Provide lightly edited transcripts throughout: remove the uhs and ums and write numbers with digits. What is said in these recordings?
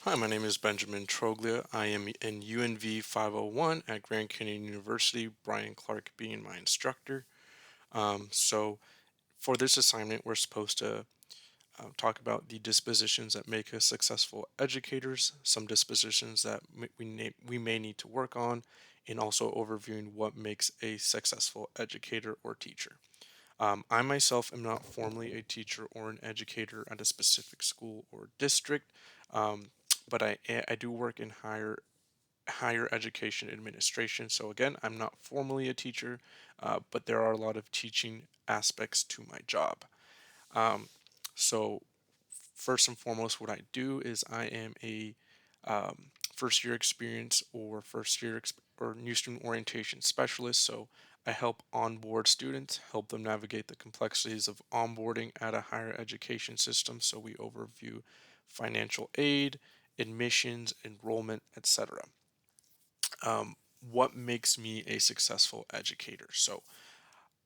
Hi, my name is Benjamin Troglia. I am in UNV 501 at Grand Canyon University, Brian Clark being my instructor. So for this assignment, we're supposed to talk about the dispositions that make us successful educators, some dispositions that we may need to work on, and also overviewing what makes a successful educator or teacher. I myself am not formally a teacher or an educator at a specific school or district, um, but I do work in higher education administration. So again, I'm not formally a teacher, but there are a lot of teaching aspects to my job. Um, so first and foremost, what I do is I am a first year experience or or new student orientation specialist. So I help onboard students, help them navigate the complexities of onboarding at a higher education system. So we overview financial aid, admissions, enrollment, etc. What makes me a successful educator? So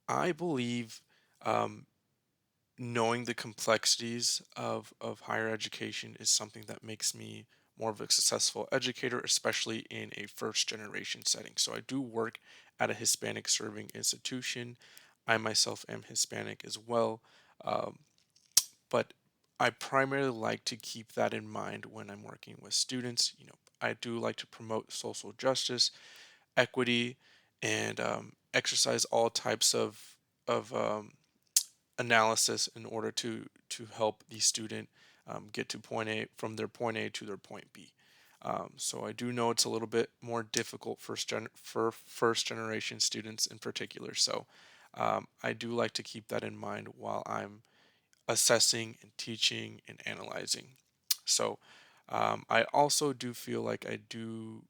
I believe um, knowing the complexities of higher education is something that makes me more of a successful educator, especially in a first generation setting. So I do work at a Hispanic serving institution. I myself am Hispanic as well, um, but I primarily like to keep that in mind when I'm working with students. I do like to promote social justice, equity, and exercise all types of analysis in order to help the student get to point A from their point A to their point B. So I do know it's a little bit more difficult for first generation students in particular. So I do like to keep that in mind while I'm assessing and teaching and analyzing. So I also do feel like I do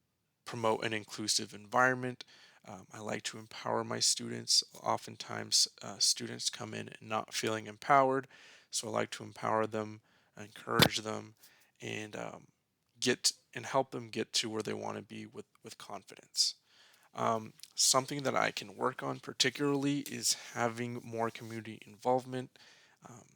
promote an inclusive environment. I like to empower my students. Oftentimes, students come in not feeling empowered, so I like to empower them, encourage them, and get and help them get to where they want to be with confidence. Something that I can work on particularly is having more community involvement.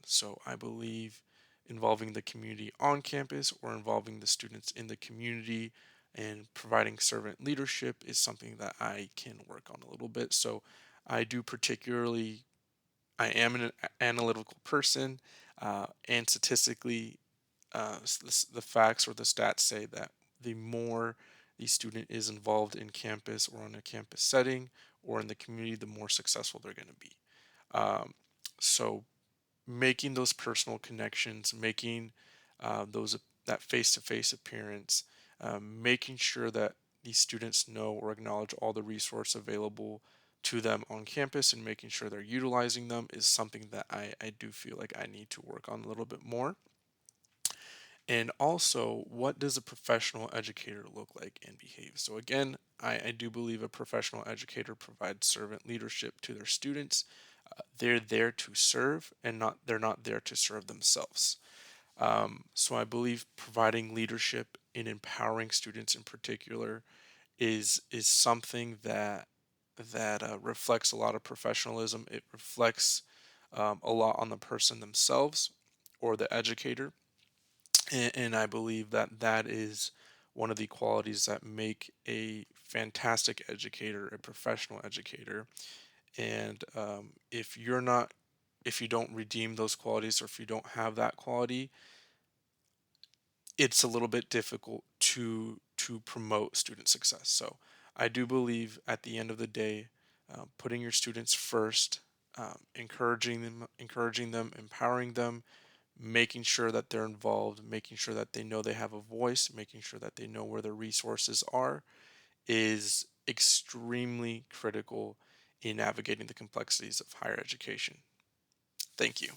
So I believe involving the community on campus or involving the students in the community and providing servant leadership is something that I can work on a little bit. So I do particularly, I am an analytical person, and statistically, the facts or the stats say that the more the student is involved in campus or on a campus setting or in the community, the more successful they're going to be. Um, so making those personal connections, making those that face-to-face appearance, making sure that these students know or acknowledge all the resources available to them on campus and making sure they're utilizing them is something that I do feel like I need to work on a little bit more. And also, what does a professional educator look like and behave? So, again, I do believe a professional educator provides servant leadership to their students. They're there to serve and they're not there to serve themselves. So, I believe providing leadership and empowering students in particular is something that reflects a lot of professionalism. It reflects a lot on the person themselves or the educator, and I believe that that is one of the qualities that make a fantastic educator, a professional educator. And if you don't redeem those qualities, or if you don't have that quality, it's a little bit difficult to promote student success. So I do believe at the end of the day, putting your students first, encouraging them, empowering them, making sure that they're involved, making sure that they know they have a voice, making sure that they know where their resources are, is extremely critical in navigating the complexities of higher education. Thank you.